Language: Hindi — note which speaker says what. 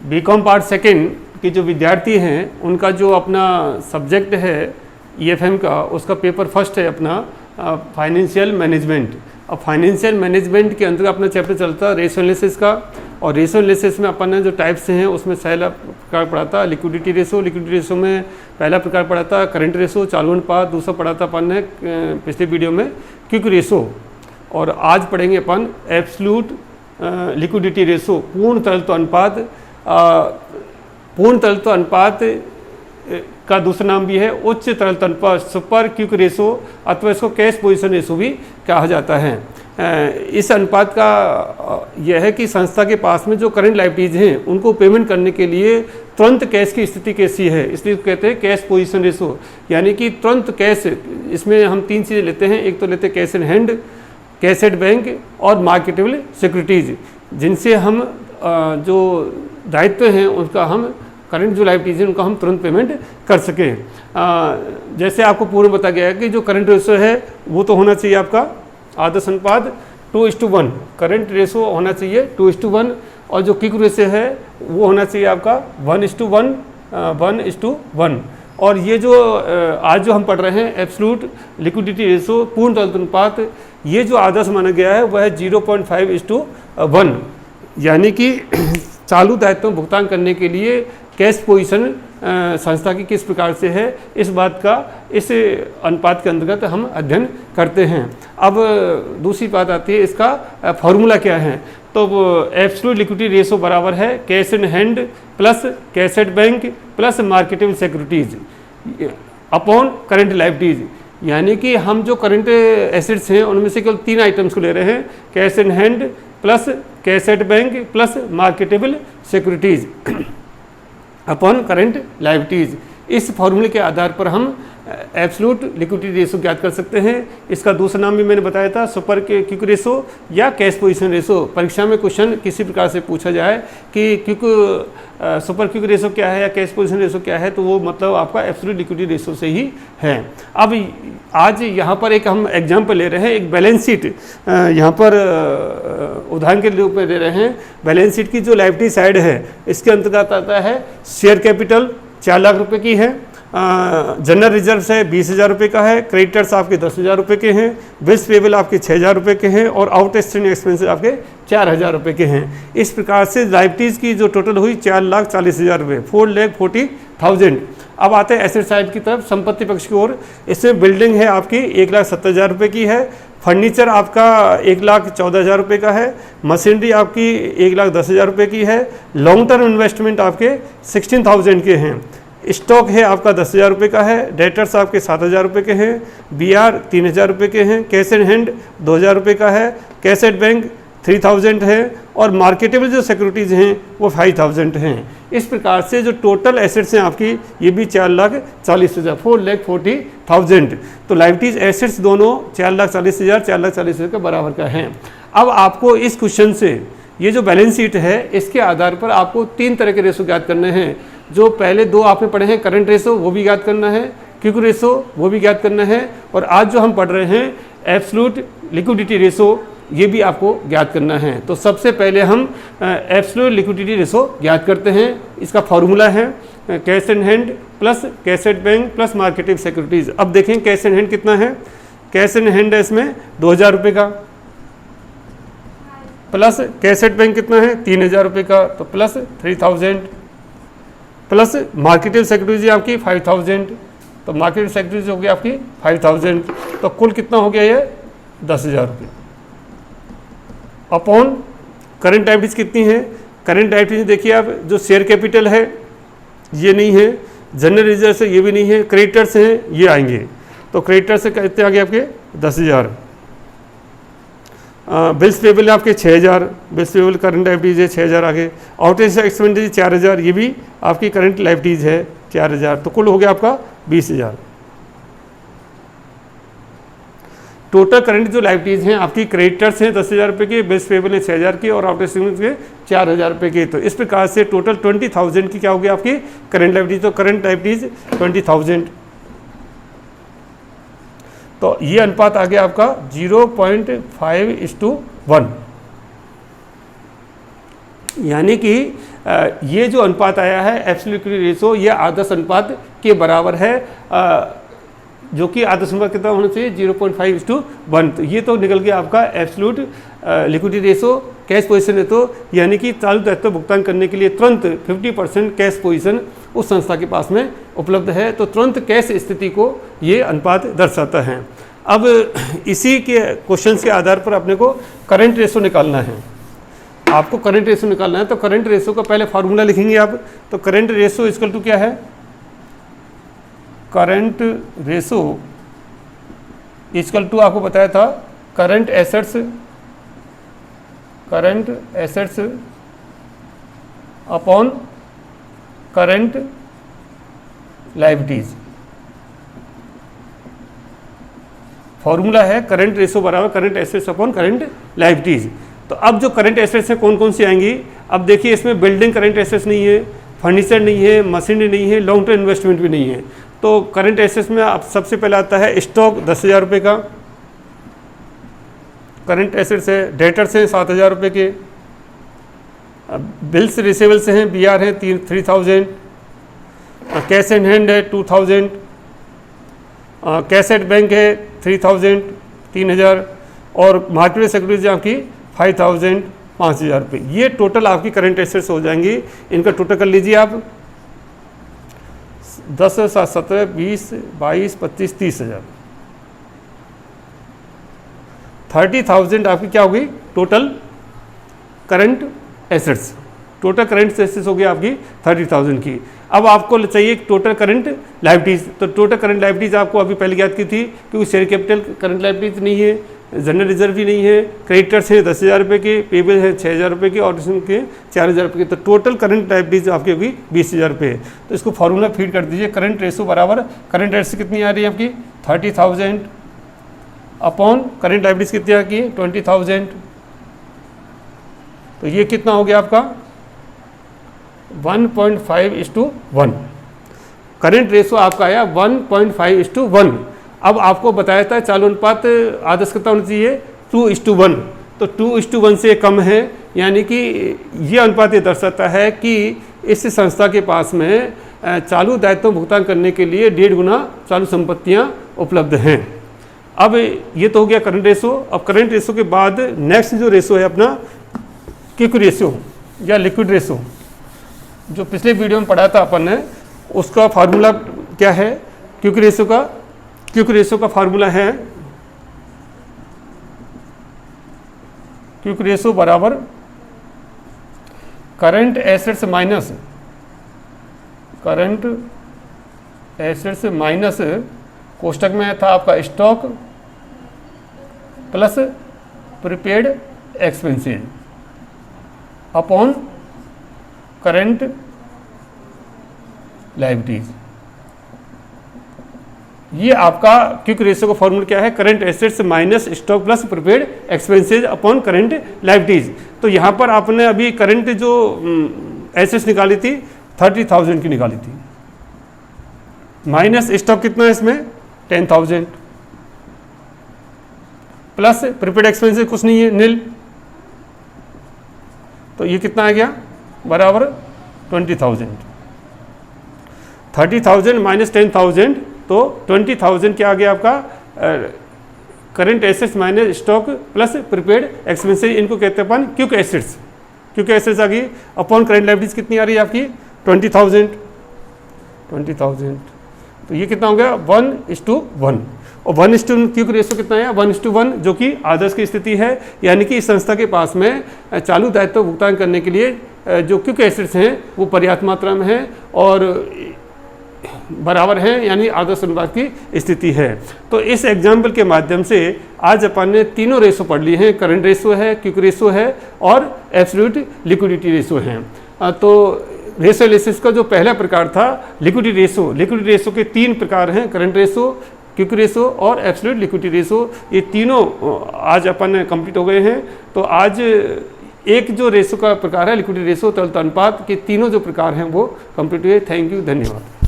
Speaker 1: बीकॉम पार्ट सेकेंड के जो विद्यार्थी हैं उनका जो अपना सब्जेक्ट है ईएफएम का, उसका पेपर फर्स्ट है अपना फाइनेंशियल मैनेजमेंट। अब फाइनेंशियल मैनेजमेंट के अंदर अपना चैप्टर चलता है रेशो एनालिसिस का, और रेशो एनालिसिस में अपन ने जो टाइप्स हैं उसमें पहला प्रकार पढ़ा था लिक्विडिटी रेशो। लिक्विडिटी रेशो में पहला प्रकार पढ़ा था करंट रेशो चालू अनुपात, दूसरा पढ़ा था अपन ने पिछले वीडियो में क्विक रेशो, और आज पढ़ेंगे अपन एब्सोल्यूट लिक्विडिटी रेशो, पूर्ण तरलता अनुपात। पूर्ण तरलता अनुपात का दूसरा नाम भी है उच्च तरलता अनुपात, सुपर क्विक रेशो, अथवा इसको कैश पोजीशन रेशो भी कहा जाता है। इस अनुपात का यह है कि संस्था के पास में जो करंट लायबिलिटीज हैं उनको पेमेंट करने के लिए तुरंत कैश की स्थिति कैसी है, इसलिए कहते हैं कैश पोजीशन रेशो, यानी कि तुरंत कैश। इसमें हम तीन चीज़ें लेते हैं, एक तो लेते हैं cash in hand, cash at bank और मार्केटेबल सिक्योरिटीज़, जिनसे हम जो दायित्व हैं उनका हम करंट जो लायबिलिटीज है उनका हम तुरंत पेमेंट कर सकें। जैसे आपको पूर्व बताया गया है कि जो करंट रेशो है वो तो होना चाहिए आपका आदर्श अनुपात 2:1, करंट रेशो होना चाहिए 2:1, और जो क्विक रेशो है वो होना चाहिए आपका 1:1। और ये जो आज जो हम पढ़ रहे हैं एब्सोल्यूट लिक्विडिटी रेशो, पूर्ण तरलता अनुपात, ये जो आदर्श माना गया है वह है 0.5:1, यानी कि चालू दायित्वों भुगतान करने के लिए कैश पोजीशन संस्था की किस प्रकार से है, इस बात का इस अनुपात के अंतर्गत हम अध्ययन करते हैं। अब दूसरी बात आती है इसका फॉर्मूला क्या है। तो एब्सोल्यूट लिक्विडिटी रेशो बराबर है cash in hand plus cash at bank plus marketable securities upon current liabilities, यानी कि हम जो करंट एसेट्स हैं उनमें से केवल तीन आइटम्स को ले रहे हैं, cash in hand plus cash at bank plus marketable securities upon current liabilities. इस फॉर्मूले के आधार पर हम एब्सोल्यूट लिक्विडिटी रेशो ज्ञात कर सकते हैं। इसका दूसरा नाम भी मैंने बताया था सुपर क्विक रेशो या कैश पोजीशन रेशो। परीक्षा में क्वेश्चन किसी प्रकार से पूछा जाए कि सुपर क्विक रेशो क्या है या कैश पोजीशन रेशो क्या है, तो वो मतलब आपका एब्सोल्यूट लिक्विडिटी रेशो से ही है। अब आज यहाँ पर एक हम एग्जाम्पल ले रहे हैं, एक बैलेंस शीट यहाँ पर उदाहरण के रूप में ले रहे हैं। बैलेंस शीट की जो लायबिलिटी साइड है इसके अंतर्गत आता है शेयर कैपिटल 4 लाख रुपए की है, जनरल रिजर्व है 20,000 रुपये का है, क्रेडिटर्स आपके 10,000 रुपये के हैं, बिल्स पेबल आपके 6,000 रुपये के हैं, और आउटस्टैंडिंग एक्सपेंसेस आपके 4,000 रुपये के हैं। इस प्रकार से लायबिलिटीज़ की जो टोटल हुई 4,40,000 रुपये, 4,40,000। अब आते हैं एसेट साइड की तरफ, संपत्ति पक्ष की ओर। इसमें बिल्डिंग है आपकी 1,70,000 रुपये की है, फर्नीचर आपका 1,14,000 रुपये का है, मशीनरी आपकी 1,10,000 रुपये की है, लॉन्ग टर्म इन्वेस्टमेंट आपके 16,000 के हैं, स्टॉक है आपका 10,000 रुपये का है, डेटर्स आपके 7,000 रुपये के हैं, BR 3,000 रुपये के हैं, कैश इन हैंड 2,000 रुपये का है, कैश एट बैंक 3,000 है, और मार्केटेबल जो सिक्योरिटीज़ हैं वो 5,000 हैं। इस प्रकार से जो टोटल एसेट्स हैं आपकी ये भी 4,40,000, 4,40,000। तो लायबिलिटीज एसेट्स दोनों 4,40,000, 4,40,000 के बराबर का है। अब आपको इस क्वेश्चन से ये जो बैलेंस शीट है इसके आधार पर आपको 3 तरह के रेशो ज्ञात करने हैं। जो पहले 2 आपने पढ़े हैं करंट रेशो वो भी ज्ञात करना है, क्विक रेशो वो भी ज्ञात करना है, और आज जो हम पढ़ रहे हैं एब्सोल्यूट लिक्विडिटी रेशो ये भी आपको ज्ञात करना है। तो सबसे पहले हम एब्सोल्यूट लिक्विडिटी रेशो ज्ञात करते हैं। इसका फॉर्मूला है cash in hand plus cash at bank plus marketable securities. अब देखें कैश इन हैंड कितना है, कैश इन हैंड है इसमें 2,000 रुपये का, प्लस कैश एट बैंक कितना है 3,000 रुपये का, तो प्लस 3,000, प्लस मार्केटेबल सिक्योरिटीज आपकी 5,000, तो मार्केटेबल सिक्योरिटीज होगी आपकी 5,000, तो कुल कितना हो गया ये 10,000 रुपये। अपॉन करंट लायबिलिटीज कितनी है, करंट लायबिलिटीज देखिए आप, जो शेयर कैपिटल है ये नहीं है, जनरल रिजर्व से ये भी नहीं है, क्रेडिटर्स हैं ये आएंगे, तो क्रेडिटर्स से कितने आ गए आपके 10,000, बिल्स पेबल आपके 6,000, बिल्स पेबल करंट लायबिलिटीज है 6,000 आगे, आउटस्टैंडिंग एक्सपेंडिचर 4,000 ये भी आपकी करंट लायबिलिटीज है 4,000, तो कुल हो गया आपका 20,000। टोटल करंट जो लायबिलिटीज हैं आपकी, क्रेडिटर्स हैं 10,000 रुपये के, बिल्स पेबल हैं 6,000 की, और आउटस्टैंडिंग के 4,000 रुपये के। तो इस प्रकार से टोटल 20,000 की क्या होगी आपकी करंट लायबिलिटीज, तो करंट लायबिलिटीज 20,000। तो ये अनुपात आ गया आपका 0.5:1। यानी कि ये जो अनुपात आया है एब्सोल्यूट लिक्विडिटी रेशो, ये आदर्श अनुपात के बराबर है, जो कि आदर्श अनुपात कितना होना चाहिए 0.5:1। तो ये तो निकल गया आपका absolute liquidity ratio. Cash position है तो यानी कि चालू दायित्व भुगतान करने के लिए तुरंत 50% कैश पोजीशन उस संस्था के पास में उपलब्ध है, तो तुरंत कैश स्थिति को ये अनुपात दर्शाता है। अब इसी के क्वेश्चन के आधार पर अपने को करंट रेशो निकालना है। आपको करंट रेशो निकालना है तो करंट रेशो का पहले फार्मूला लिखेंगे आप। तो करंट रेशो इक्वल टू क्या है, करंट रेशो इक्वल टू आपको बताया था current assets upon current liabilities. Formula है करंट रेशो बराबर current assets upon current liabilities. तो अब जो करंट एसेट्स हैं कौन कौन सी आएंगी, अब देखिए इसमें बिल्डिंग करंट एसेट्स नहीं है, फर्नीचर नहीं है, मशीनरी नहीं है, लॉन्ग टर्म इन्वेस्टमेंट भी नहीं है। तो करंट एसेट्स में अब सबसे पहले आता है स्टॉक 10,000 रुपये का करंट एसेट्स है, डेटर्स हैं 7,000 रुपये के, बिल्स रिसीवेबल्स हैं BR हैं 3,000, कैश एंड हैंड है 2,000, कैश एट बैंक है 3,000 3,000 और मार्केट सिक्योरिटीज आपकी 5,000 5,000 रुपये। ये टोटल आपकी करंट एसेट्स हो जाएंगी। इनका टोटल कर लीजिए आप 10, 7, 17, 20, 22, 25, 30,000, 30,000 आपकी क्या होगी total current assets. Total current assets हो गई आपकी 30,000 की। अब आपको चाहिए टोटल करंट लायबिलिटीज। तो टोटल करंट लायबिलिटीज आपको अभी पहले याद की थी, क्योंकि शेयर कैपिटल करंट लायबिलिटीज नहीं है, जनरल रिजर्व भी नहीं है, क्रेडिटर्स हैं 10,000 रुपये के, पेबल है 6,000 रुपये के और इसके 4,000 रुपये के। तो टोटल करंट लायबिलिटीज आपकी होगी 20,000 रुपये। तो इसको फॉर्मूला फीड कर दीजिए, करंट रेशो बराबर करंट एसेट्स कितनी आ रही है आपकी 30,000 अपॉन करंट लायबिलिटीज कितनी आ गई 20,000। तो ये कितना हो गया आपका 1.5:1। करंट रेशो आपका आया 1.5:1। अब आपको बताया था चालू अनुपात आदर्श कितना होना चाहिए 2:1। तो 2:1 से कम है, यानी कि ये अनुपात ये दर्शाता है कि इस संस्था के पास में चालू दायित्व भुगतान करने के लिए 1.5 गुना चालू संपत्तियां उपलब्ध हैं। अब ये तो हो गया करंट रेशो। अब करंट रेशो के बाद नेक्स्ट जो रेशो है अपना क्विक रेशो या लिक्विड रेशो, जो पिछले वीडियो में पढ़ा था अपन ने, उसका फार्मूला क्या है क्विक रेशो का। क्विक रेशो का फार्मूला है क्विक रेशो बराबर करंट एसेट्स माइनस कोष्टक में था आपका stock plus prepaid expenses upon current liabilities. ये आपका क्विक रेशो का फॉर्मूला क्या है, current assets minus stock plus prepaid expenses upon current liabilities. तो यहाँ पर आपने अभी करंट जो एसेट्स निकाली थी 30,000 की निकाली थी, माइनस स्टॉक कितना है इसमें 10,000, प्लस प्रीपेड एक्सपेंसेस कुछ नहीं है नील। तो ये कितना आ गया बराबर 20,000। 30,000 माइनस 10,000 तो 20,000 क्या आ गया आपका current assets minus stock plus prepaid expenses. इनको कहते हैं अपन क्विक एसेट्स। क्विक एसेट्स आ गई अपॉन करंट लायबिलिटीज कितनी आ रही है आपकी 20,000। तो ये कितना हो गया 1:1 और 1:1 क्विक रेशो कितना है 1:1, जो कि आदर्श की स्थिति है। यानी कि इस संस्था के पास में चालू दायित्व भुगतान करने के लिए जो क्विक एसेट्स हैं वो पर्याप्त मात्रा में है और बराबर है, यानी आदर्श अनुपात की स्थिति है। तो इस एग्जाम्पल के माध्यम से आज अपन ने तीनों रेशो पढ़ लिए हैं, करंट रेशो है, क्विक रेशो है और एब्सोल्यूट लिक्विडिटी रेशो है। तो रेशो एनालिसिस का जो पहला प्रकार था लिक्विडिटी रेशो के 3 प्रकार हैं, करंट रेशो, क्विक रेशो और एब्सोल्यूट लिक्विडिटी रेशो। ये तीनों आज अपन कंप्लीट हो गए हैं। तो आज एक जो रेशो का प्रकार है लिक्विडिटी रेशो तरलता अनुपात के तीनों जो प्रकार हैं वो कंप्लीट हुए। थैंक यू, धन्यवाद।